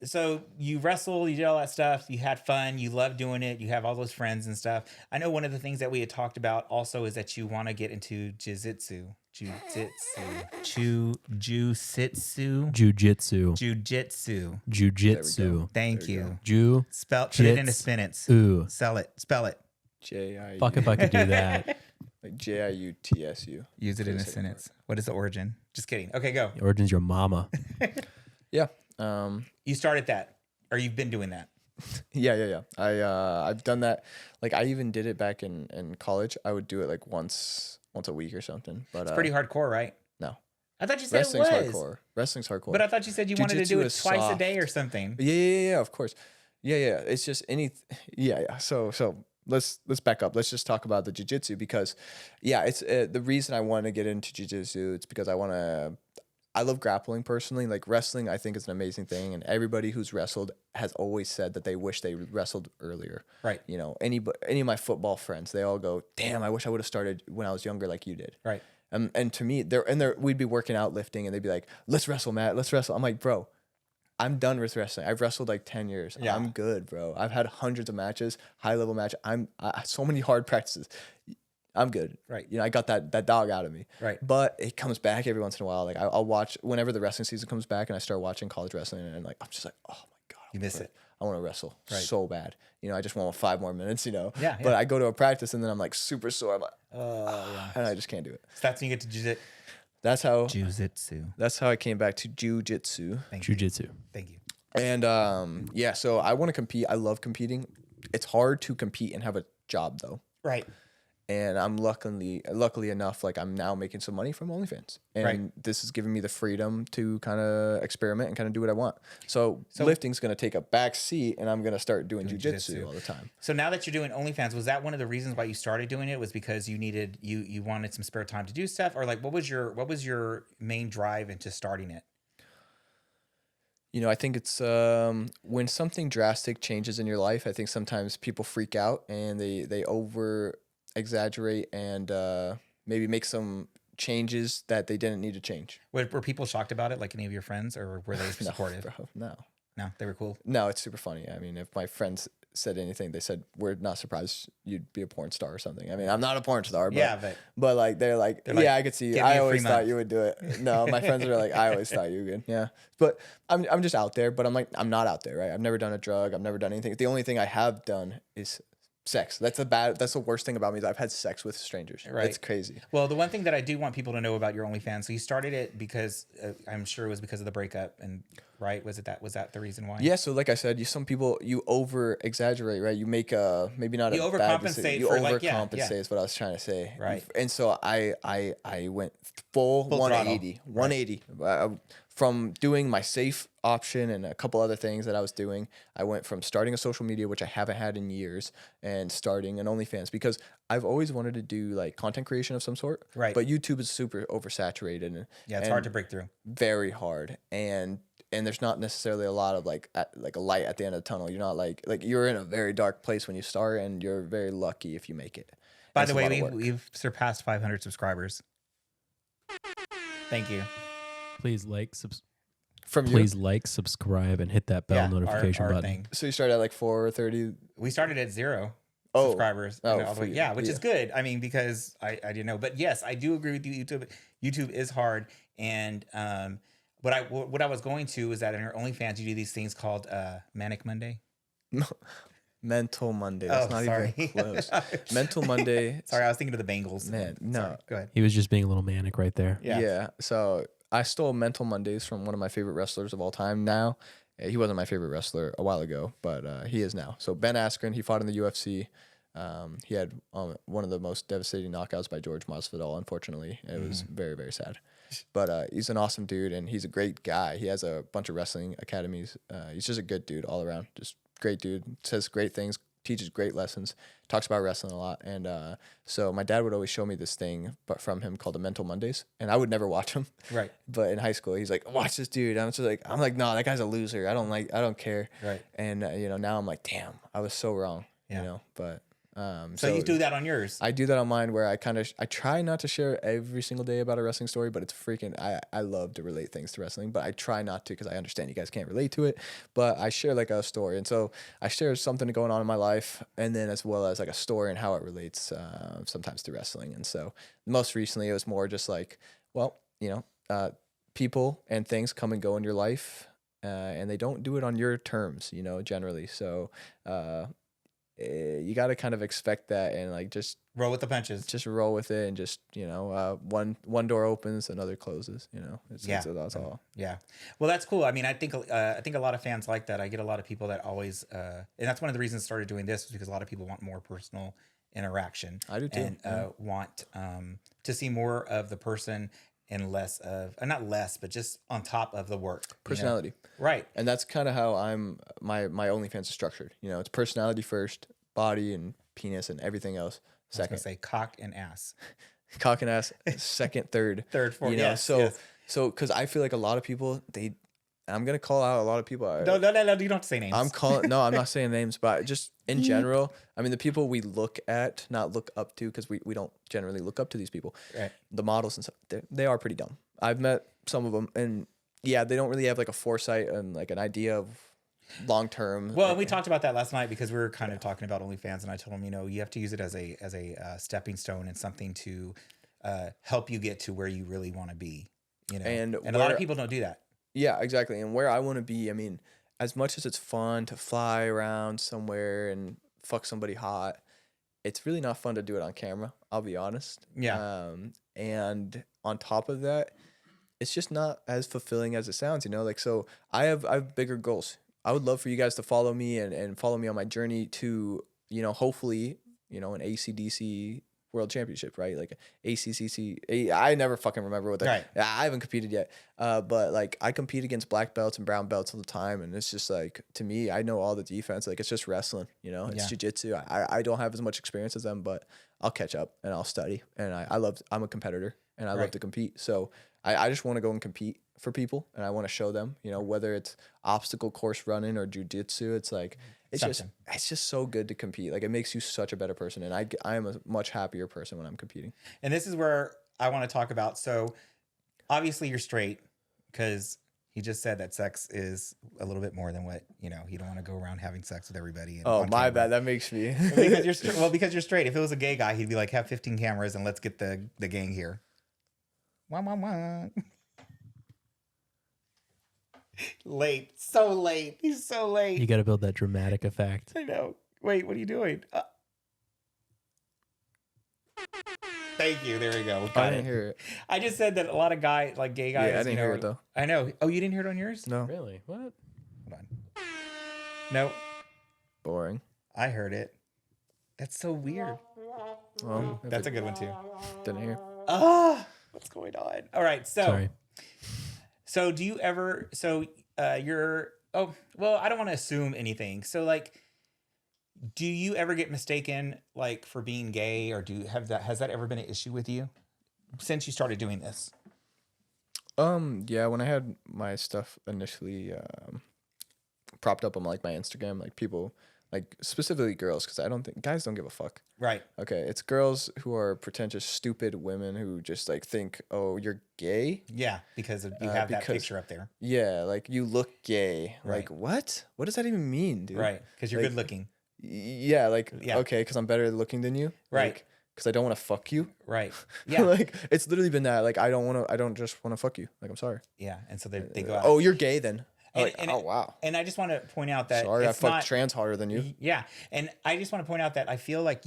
so you wrestled, you did all that stuff, you had fun, you love doing it, you have all those friends and stuff. I know one of the things that we had talked about also is that you want to get into jiu-jitsu. Jiu-jitsu. Thank you. Put it into sentence. Spell it. J-I-U. Fuck if I could do that. Like J-I-U-T-S-U. Use it in a sentence. What is the origin? Just kidding. Okay, go. The origin's your mama. Yeah. You started that, or you've been doing that. Yeah. I've done that. Like I even did it back in college. I would do it like once a week or something. But It's pretty hardcore, right? No. I thought you said Wrestling's it was. hardcore. Wrestling's hardcore. But I thought you said you wanted to Jiu-jitsu do it is twice a soft. day or something. Yeah, of course. Yeah. It's just yeah. So let's back up. Let's just talk about the jiu-jitsu because it's the reason I want to get into jiu-jitsu. It's because I love grappling personally. Like wrestling, I think is an amazing thing. And everybody who's wrestled has always said that they wish they wrestled earlier. Right. You know, any of my football friends, they all go, damn, I wish I would have started when I was younger like you did. Right. And to me, we'd be working out, lifting, and they'd be like, let's wrestle, Matt. Let's wrestle. I'm like, bro, I'm done with wrestling. I've wrestled like 10 years. Yeah. I'm good, bro. I've had hundreds of matches, high level matches. So many hard practices. I'm good. Right. You know, I got that dog out of me. Right. But it comes back every once in a while. Like I'll watch whenever the wrestling season comes back and I start watching college wrestling and like, I'm just like, oh my God. You miss it. I want to wrestle Right. so bad. You know, I just want 5 more minutes, you know. Yeah. But I go to a practice and then I'm like super sore. I'm like, Yeah. and I just can't do it. So that's when you get to jiu-jitsu. That's how I came back to jiu-jitsu. Jiu-jitsu. Thank you. And so I want to compete. I love competing. It's hard to compete and have a job though. Right. And I'm luckily enough, like I'm now making some money from OnlyFans, and this is giving me the freedom to kind of experiment and kind of do what I want. So lifting's going to take a back seat, and I'm going to start doing jiu-jitsu all the time. So now that you're doing OnlyFans, was that one of the reasons why you started doing it? Was because you needed you wanted some spare time to do stuff, or like what was your main drive into starting it? You know, I think it's when something drastic changes in your life. I think sometimes people freak out and they over exaggerate and maybe make some changes that they didn't need to change. Were people shocked about it, like any of your friends, or were they supportive? No, They were cool. No, it's super funny. I mean, if my friends said anything, they said, we're not surprised you'd be a porn star or something. I mean, I'm not a porn star, but like they're like, I could see you. I always thought you would do it. No, my friends are like, I always thought you would. Yeah. But I'm just out there, but I'm like, I'm not out there, right? I've never done a drug. I've never done anything. The only thing I have done is sex. That's the worst thing about me is I've had sex with strangers. Right. It's crazy. Well, the one thing that I do want people to know about your OnlyFans, so you started it because I'm sure it was because of the breakup, and right? Was that the reason why? Yeah. So like I said, some people over exaggerate, right? You make maybe not you a overcompensate. Bad you overcompensate is what I was trying to say. Right. And so I went full 180, 180. From doing my safe option and a couple other things that I was doing, I went from starting a social media, which I haven't had in years, and starting an OnlyFans because I've always wanted to do like content creation of some sort. Right. But YouTube is super oversaturated. It's hard to break through. Very hard. And there's not necessarily a lot of like a light at the end of the tunnel. You're not like you're in a very dark place when you start, and you're very lucky if you make it. By the way, we've surpassed 500 subscribers. Thank you. Please like, subscribe, and hit that bell notification button. Thing. So you started at like 430. We started at 0 subscribers. Which is good. I mean, because I didn't know, but yes, I do agree with you. YouTube is hard, and what I was going to is that in your OnlyFans you do these things called Manic Monday. Mental Monday. That's not even close. Mental Monday. Sorry, I was thinking of the Bengals. Man, no. Sorry, go ahead. He was just being a little manic right there. Yeah. So I stole Mental Mondays from one of my favorite wrestlers of all time now. He wasn't my favorite wrestler a while ago, but he is now. So Ben Askren, he fought in the UFC. He had one of the most devastating knockouts by George Masvidal, unfortunately. It was very, very sad. But he's an awesome dude, and he's a great guy. He has a bunch of wrestling academies. He's just a good dude all around. Just great dude. Says great things, teaches great lessons, talks about wrestling a lot. And so my dad would always show me this thing from him called the Mental Mondays, and I would never watch him. Right. But in high school, he's like, watch this dude. I'm like, no, that guy's a loser. I don't care. Right. And now I'm like, damn, I was so wrong. Yeah. But So you do that on yours? I do that on mine, where I try not to share every single day about a wrestling story, but it's freaking, I love to relate things to wrestling, but I try not to, because I understand you guys can't relate to it, but I share like a story. And so I share something going on in my life, and then as well as like a story and how it relates sometimes to wrestling. And so most recently it was more just like, well, people and things come and go in your life, and they don't do it on your terms, generally. So you got to kind of expect that, and like just roll with the punches. Just roll with it, and just one door opens, another closes. That's all. Yeah, well, that's cool. I mean, I think a lot of fans like that. I get a lot of people that always, and that's one of the reasons I started doing this, is because a lot of people want more personal interaction. I do too, and want to see more of the person and less of, not less, but just on top of the work. Personality. Right. And that's kind of how my OnlyFans is structured. It's personality first, body and penis and everything else second. I was gonna say cock and ass. Cock and ass second, third. Third, fourth. So because I feel like a lot of people, I'm going to call out a lot of people. No, you don't have to say names. I'm not saying names, but just in general, I mean, the people we not look up to, because we don't generally look up to these people. Right. The models and stuff, they are pretty dumb. I've met some of them, and yeah, they don't really have like a foresight and like an idea of long term. Well, we talked about that last night, because we were kind of talking about OnlyFans, and I told them, you have to use it as a stepping stone and something to help you get to where you really want to be. And a lot of people don't do that. Yeah, exactly. And where I want to be, I mean, as much as it's fun to fly around somewhere and fuck somebody hot, it's really not fun to do it on camera, I'll be honest. Yeah. And on top of that, it's just not as fulfilling as it sounds, so I have bigger goals. I would love for you guys to follow me and follow me on my journey to, hopefully, an ACDC World Championship, right? Like ACCC. I never fucking remember what that. Right. I haven't competed yet, but like I compete against black belts and brown belts all the time, and it's just like, to me, I know all the defense. Like, it's just wrestling, it's jiu-jitsu. I don't have as much experience as them, but I'll catch up and I'll study. And I'm a competitor, and I love to compete. So I just want to go and compete for people, and I want to show them, whether it's obstacle course running or jiu-jitsu. It's like, it's just so good to compete. Like, it makes you such a better person, and I am a much happier person when I'm competing. And this is where I want to talk about. So obviously you're straight, because he just said that sex is a little bit more than what, you don't want to go around having sex with everybody. Oh, my bad. That makes me. because you're straight. If it was a gay guy, he'd be like, have 15 cameras and let's get the gang here. Wah, wah, wah. Late. So late. He's so late. You got to build that dramatic effect. I know. Wait, what are you doing? Thank you. There we go. I didn't hear it. I just said that a lot of gay guys. Yeah, I didn't hear it though. I know. Oh, you didn't hear it on yours? No. Really? What? Hold on. No. Boring. I heard it. That's so weird. Well, that's a good one too. Didn't hear. What's going on? All right. So do you ever, I don't want to assume anything. So like, do you ever get mistaken like for being gay, or has that ever been an issue with you since you started doing this? Yeah, when I had my stuff initially propped up on like my Instagram, like people, like specifically girls, because I don't think guys don't give a fuck. Right. Okay, it's girls who are pretentious, stupid women who just like think, oh, you're gay. Yeah, because you have that picture up there. Yeah, like you look gay. Right. Like what? What does that even mean, dude? Right, because you're good looking. Yeah, like okay, because I'm better looking than you. Right. Because I don't want to fuck you. Right. Yeah. Like it's literally been that. Like I don't just want to fuck you. Like I'm sorry. Yeah, and so they go out. Oh, you're gay then. Oh wow. And I just want to point out that sorry, I fucked trans harder than you. Yeah, and I just want to point out that I feel like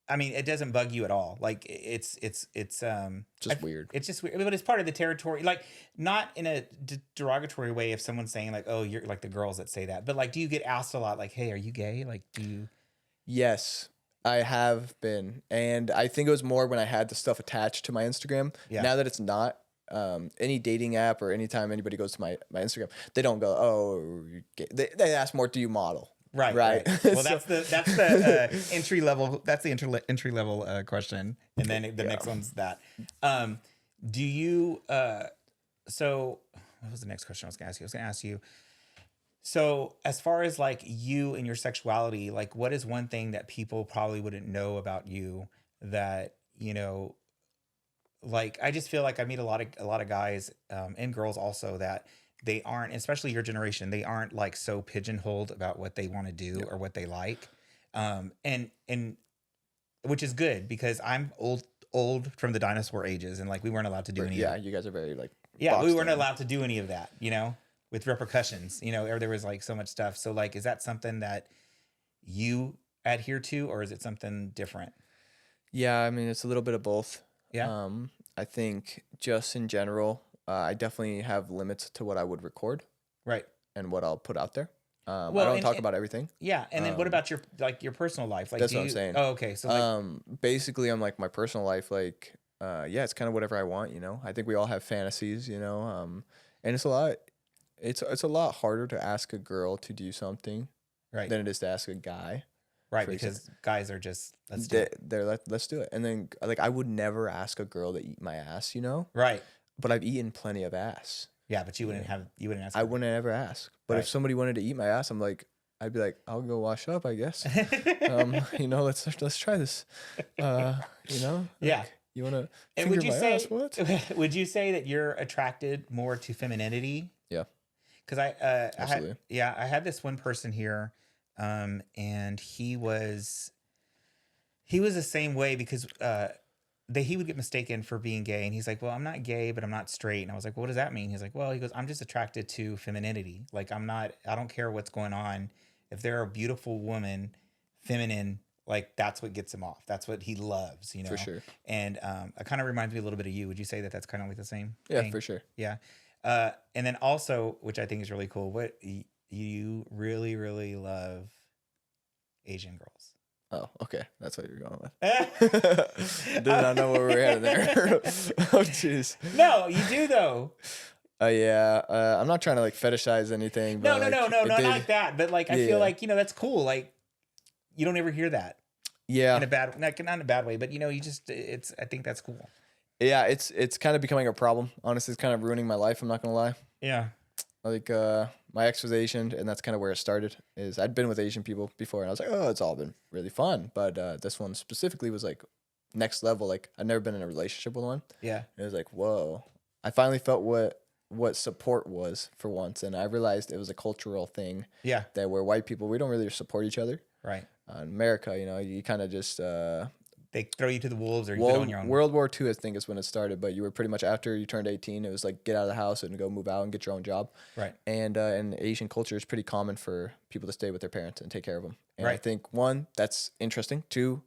I mean, it doesn't bug you at all. Like it's just weird. It's just weird, but it's part of the territory. Like not in a derogatory way. If someone's saying like, "Oh, you're like the girls that say that," but like, do you get asked a lot? Like, "Hey, are you gay?" Like, do you? Yes, I have been, and I think it was more when I had the stuff attached to my Instagram. Yeah. Now that it's not. Any dating app or anytime anybody goes to my Instagram, they don't go, oh, they ask more, do you model? Right. Well, that's the entry level. That's the entry level question, and then the next one's that. Do you? So what was the next question I was going to ask you? I was going to ask you. So as far as like you and your sexuality, like what is one thing that people probably wouldn't know about you that, like I just feel like I meet a lot of guys and girls also that they aren't, especially your generation, they aren't like so pigeonholed about what they want to do or what they like. And which is good because I'm old from the dinosaur ages and like we weren't allowed to do any of you guys are very like we weren't allowed to do any of that, with repercussions, or there was like so much stuff. So like, is that something that you adhere to or is it something different? Yeah, I mean, it's a little bit of both. Yeah. I think just in general, I definitely have limits to what I would record. Right. And what I'll put out there. I Well, don't talk about everything. Yeah. And then what about your personal life? Like, that's what I'm saying. Oh, okay. So like, basically I'm like my personal life, like, it's kind of whatever I want, I think we all have fantasies, and it's a lot harder to ask a girl to do something right. than it is to ask a guy. Right. Because guys are just, let's do it. Let's do it. And then like, I would never ask a girl to eat my ass, Right. But I've eaten plenty of ass. Yeah, but you wouldn't ask. I wouldn't ever ask. But if somebody wanted to eat my ass, I'd be like, I'll go wash up, I guess. Let's try this. Yeah. You want to and finger my ass? What? Would you say that you're attracted more to femininity? Yeah. Because I had this one person here, and he was the same way because he would get mistaken for being gay, and he's like, well, I'm not gay, but I'm not straight. And I was like, well, what does that mean? He's like, well, I'm just attracted to femininity. Like I don't care what's going on. If they're a beautiful woman, feminine, like that's what gets him off. That's what he loves, For sure. And it kind of reminds me a little bit of you. Would you say that that's kind of like the same Yeah, thing? for sure. Yeah. And then also, which I think is really cool, what you really, really love Asian girls. Oh, okay. That's what you're going with. Did not know where we were headed there. Oh, jeez. No, you do though. Yeah. I'm not trying to like fetishize anything. But No, not like that. But like, I feel like that's cool. Like, you don't ever hear that. Yeah. In a bad, not in a bad way, but I think that's cool. Yeah, it's kind of becoming a problem. Honestly, it's kind of ruining my life. I'm not gonna lie. Yeah. Like my ex was Asian, and that's kind of where it started. Is I'd been with Asian people before, and I was like, oh, it's all been really fun. But this one specifically was like next level. Like I'd never been in a relationship with one. Yeah. And it was like, whoa. I finally felt what support was for once, and I realized it was a cultural thing. Yeah. That where white people, we don't really support each other. Right. In America, you kind of just they throw you to the wolves, or you go on your own. World War II, I think, is when it started. But you were pretty much after you turned 18. It was like get out of the house and go move out and get your own job. Right. And in Asian culture, it's pretty common for people to stay with their parents and take care of them. And right. I think one, that's interesting. Two,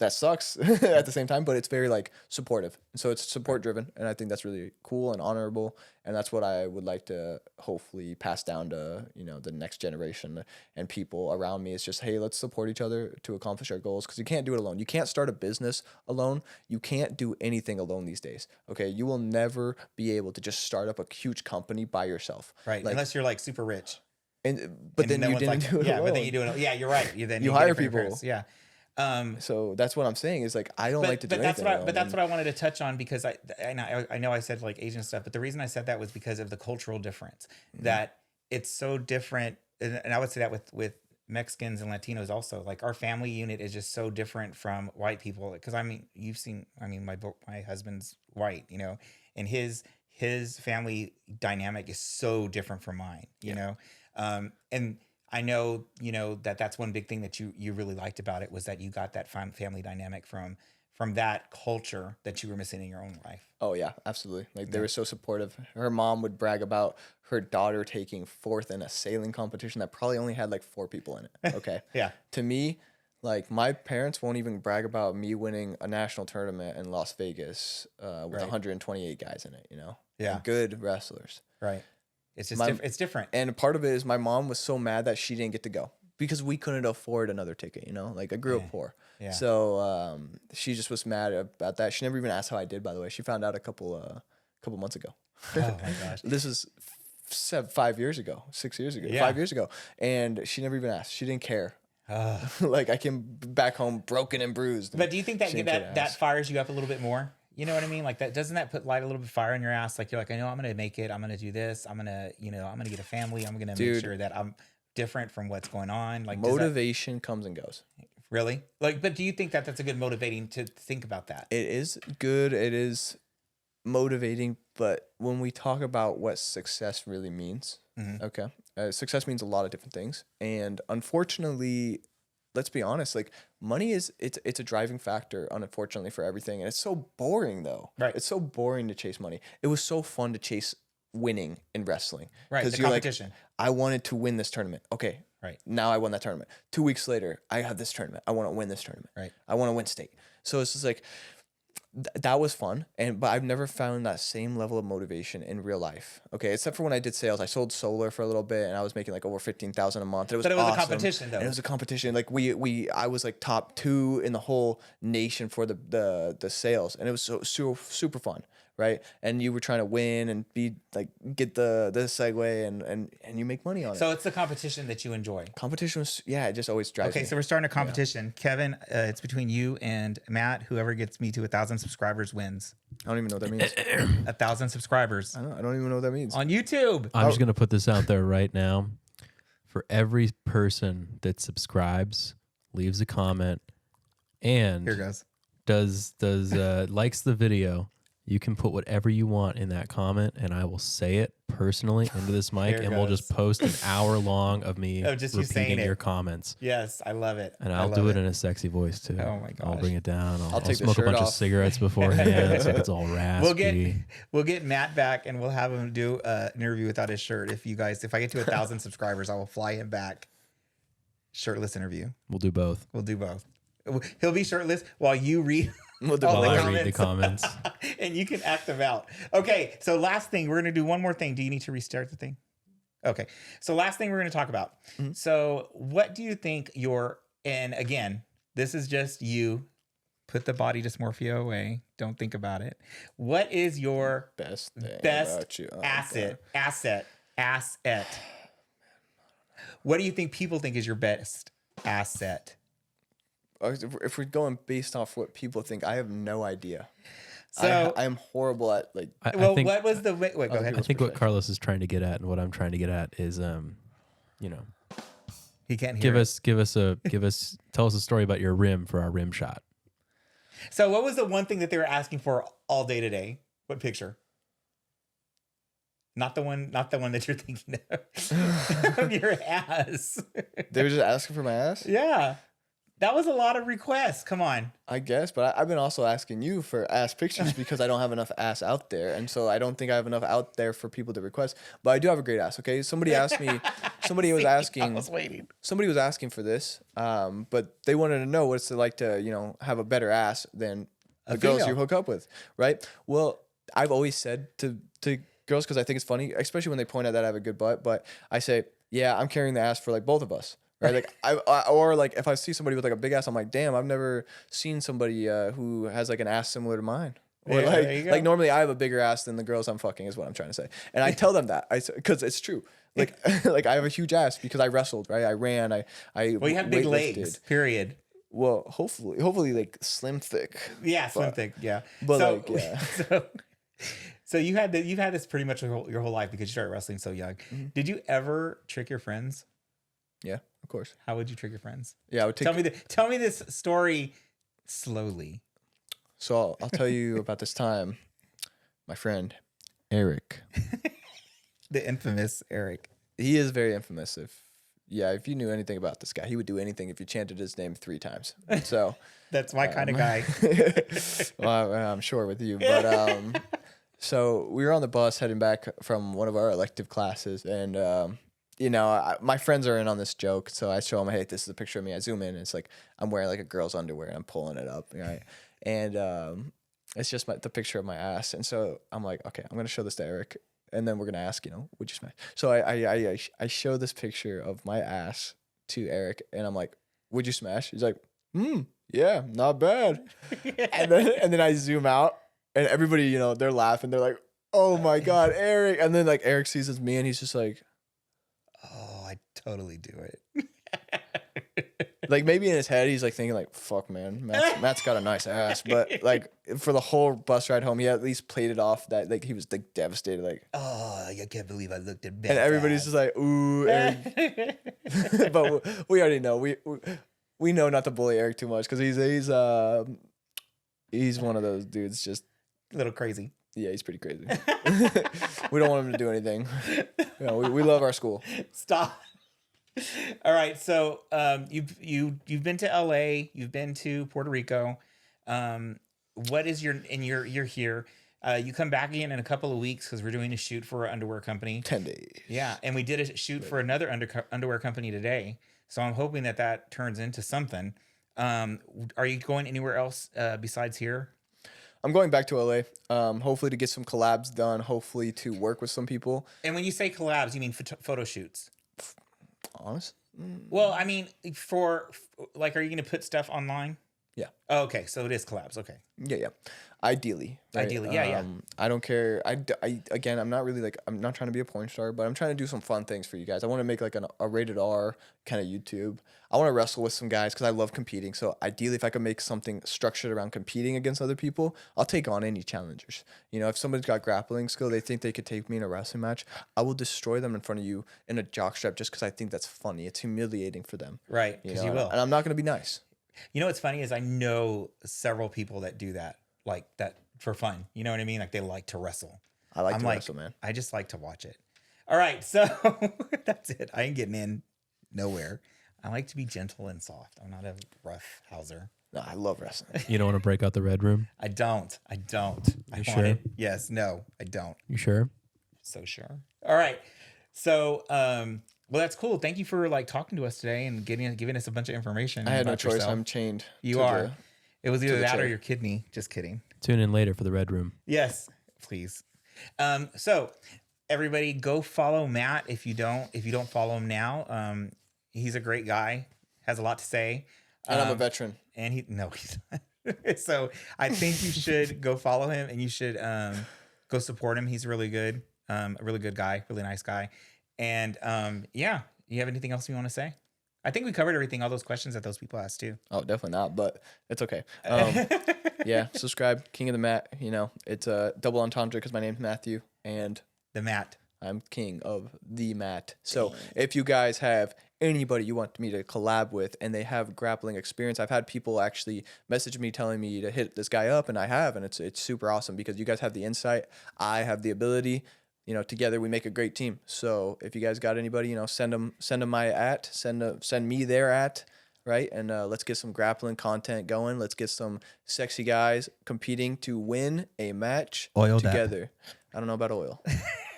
that sucks at the same time, but it's very like supportive. So it's support driven, and I think that's really cool and honorable. And that's what I would like to hopefully pass down to the next generation and people around me. It's just, hey, let's support each other to accomplish our goals, because you can't do it alone. You can't start a business alone. You can't do anything alone these days. Okay, you will never be able to just start up a huge company by yourself. Right, like, unless you're like super rich. But then you didn't do it alone. But then you do it. Yeah, you're right. You hire people. Yeah. So that's what I'm saying is like I don't like to do anything. But that's what I wanted to touch on, because I know I said like Asian stuff, but the reason I said that was because of the cultural difference, that it's so different, and I would say that with Mexicans and Latinos also. Like our family unit is just so different from white people, because my husband's white, and his family dynamic is so different from mine, you know, and I know, that's one big thing that you really liked about it, was that you got that family dynamic from that culture that you were missing in your own life. Oh yeah, absolutely. Like they were so supportive. Her mom would brag about her daughter taking 4th in a sailing competition that probably only had like 4 people in it. Okay. Yeah. To me, like my parents won't even brag about me winning a national tournament in Las Vegas with 128 guys in it, Yeah. And good wrestlers. Right. It's just it's different. And part of it is my mom was so mad that she didn't get to go because we couldn't afford another ticket, Like I grew up poor. Yeah. So she just was mad about that. She never even asked how I did, by the way. She found out a couple months ago. Oh my gosh. This was 5 years ago, 6 years ago, 5 years ago. And she never even asked. She didn't care. Like I came back home broken and bruised. But do you think that fires you up a little bit more? You know what I mean? Like that, doesn't that light a little bit of fire in your ass? Like you're like, I know I'm going to make it. I'm going to do this. I'm going to, I'm going to get a family. I'm going to make sure that I'm different from what's going on. Like motivation comes and goes. Really? Like, but do you think that that's a good motivating to think about that? It is good. It is motivating. But when we talk about what success really means, okay, success means a lot of different things. And unfortunately, let's be honest, like money it's a driving factor, unfortunately, for everything. And it's so boring though. Right. It's so boring to chase money. It was so fun to chase winning in wrestling. Right. The competition. Like, I wanted to win this tournament. Okay. Right. Now I won that tournament. 2 weeks later, I have this tournament. I want to win this tournament. Right. I want to win state. So it's just like, that was fun. But I've never found that same level of motivation in real life. Okay. Except for when I did sales. I sold solar for a little bit and I was making like over $15,000 a month. It was awesome. A competition though. And it was a competition. Like I was like top 2 in the whole nation for the sales. And it was so super fun. Right. And you were trying to win and be like, get the segue and you make money on it. So it's the competition that you enjoy. Competition was, it just always drives me. Okay. So we're starting a competition. Yeah. Kevin, it's between you and Matt. Whoever gets me to 1,000 subscribers wins. I don't even know what that means. 1,000 subscribers. I don't even know what that means. On YouTube. I'm just going to put this out there right now. For every person that subscribes, leaves a comment, and here goes. Does likes the video, you can put whatever you want in that comment, and I will say it personally into this mic, and we'll just post an hour long of me just repeating your comments. Yes, I love it. And I'll do it in a sexy voice too. Oh my gosh. I'll bring it down. I'll take smoke a bunch of cigarettes beforehand so it's all raspy. We'll get Matt back, and we'll have him do an interview without his shirt. If I get to 1,000 subscribers, I will fly him back. Shirtless interview. We'll do both. He'll be shirtless while you read. Read the comments. And you can act them out. Okay, so last thing, we're going to do one more thing. Do you need to restart the thing? Okay, so last thing we're going to talk about. Mm-hmm. So what do you think and again, this is just you, put the body dysmorphia away. Don't think about it. What is your best asset? What do you think people think is your best asset? If we're going based off what people think, I have no idea. So I'm horrible at like. What was the wait? Go ahead. I think what Carlos is trying to get at, and what I'm trying to get at, is he can't hear. Tell us a story about your rim for our rim shot. So what was the one thing that they were asking for all day today? What picture? Not the one that you're thinking of your ass. They were just asking for my ass? Yeah. That was a lot of requests. Come on. I guess, but I've been also asking you for ass pictures because I don't have enough ass out there. And so I don't think I have enough out there for people to request. But I do have a great ass, okay? Somebody asked me, somebody was asking for this, but they wanted to know what it's like to, have a better ass than the girls you hook up with, right? Well, I've always said to girls, because I think it's funny, especially when they point out that I have a good butt, but I say, yeah, I'm carrying the ass for like both of us. Right, like or like if I see somebody with like a big ass, I'm like, damn, I've never seen somebody who has like an ass similar to mine. Or like normally I have a bigger ass than the girls I'm fucking, is what I'm trying to say. And I tell them that because it's true. Like like I have a huge ass because I wrestled, right? I ran. Well, you have big legs. Period. Well, hopefully like slim thick. Yeah, slim thick. Yeah. But So you've had this pretty much your whole life because you started wrestling so young. Mm-hmm. Did you ever trick your friends? Yeah, of course. How would you trick your friends? Yeah, I would tell me this story slowly. So I'll tell you about this time. My friend Eric, the infamous Eric. He is very infamous. If you knew anything about this guy, he would do anything if you chanted his name 3 times. So that's my kind of guy. Well, I'm sure with you, but so we were on the bus heading back from one of our elective classes, and my friends are in on this joke, so I show them, hey, this is a picture of me. I zoom in, and it's like I'm wearing like a girl's underwear, and I'm pulling it up, right? And it's just the picture of my ass. And so I'm like, okay, I'm gonna show this to Eric, and then we're gonna ask, would you smash? So I show this picture of my ass to Eric, and I'm like, would you smash? He's like, yeah, not bad. And then I zoom out, and everybody, they're laughing. They're like, oh my god, Eric. And then like Eric sees it's me, and he's just like, oh, I totally do it. Like maybe in his head he's like thinking like, fuck man, Matt's got a nice ass, but like for the whole bus ride home he at least played it off that like he was like devastated, like, oh, I can't believe I looked at Ben. And everybody's just like, ooh, Eric. But we already know we know not to bully Eric too much because he's one of those dudes, just a little crazy. Yeah, he's pretty crazy. We don't want him to do anything. You know, we love our school. Stop. All right, so you've been to LA, you've been to Puerto Rico. What is you're here? You come back again in a couple of weeks because we're doing a shoot for an underwear company. 10 days. Yeah, and we did a shoot for another underwear company today. So I'm hoping that turns into something. Are you going anywhere else besides here? I'm going back to LA, hopefully to get some collabs done, hopefully to work with some people. And when you say collabs, you mean photo shoots? Honest? Well, I mean, for like, are you going to put stuff online? Yeah. Oh, okay, so it is collabs. Okay. Yeah. Ideally. Right? Yeah. I don't care. Again, I'm not really like, I'm not trying to be a porn star, but I'm trying to do some fun things for you guys. I want to make like a rated R kind of YouTube. I want to wrestle with some guys because I love competing. So ideally, if I could make something structured around competing against other people, I'll take on any challengers. You know, if somebody's got grappling skill, they think they could take me in a wrestling match, I will destroy them in front of you in a jockstrap just because I think that's funny. It's humiliating for them. Right, because you will. And I'm not going to be nice. You know what's funny is I know several people that do that, like that for fun. You know what I mean? Like they like to wrestle. I like to wrestle, man. I just like to watch it. All right, so that's it. I ain't getting in nowhere. I like to be gentle and soft. I'm not a rough houser. No, I love wrestling. You don't want to break out the red room? I don't. I You sure? want it. Yes. No, I don't. You sure? So sure. All right. So, well, that's cool. Thank you for like talking to us today and giving us a bunch of information. I had no about choice. yourself. I'm chained. You are. It was either that chair. or your kidney. Just kidding. Tune in later for the red room. Yes, please. So everybody go follow Matt if you don't follow him now. He's a great guy, has a lot to say. And I'm a veteran. And he's not. So I think you should go follow him and you should go support him. He's really good. A really good guy, really nice guy. And yeah, you have anything else you want to say? I think we covered everything, all those questions that those people asked too. Oh, definitely not, but it's okay. Yeah, subscribe, King of the Mat. You know, it's a double entendre because my name's Matthew and the Matt. I'm King of the Mat. So if you guys have anybody you want me to collab with and they have grappling experience, I've had people actually message me telling me to hit this guy up, and I have, and it's super awesome because you guys have the insight, I have the ability. You know, together we make a great team. So if you guys got anybody, you know, send them my at, send me their at, right? And let's get some grappling content going. Let's get some sexy guys competing to win a match together. I don't know about oil,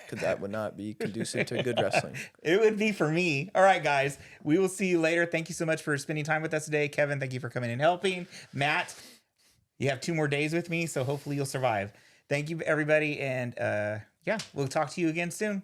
because that would not be conducive to good wrestling. It would be for me. All right, guys, we will see you later. Thank you so much for spending time with us today. Kevin, thank you for coming and helping. Matt, you have 2 more days with me, so hopefully you'll survive. Thank you, everybody, and yeah, we'll talk to you again soon.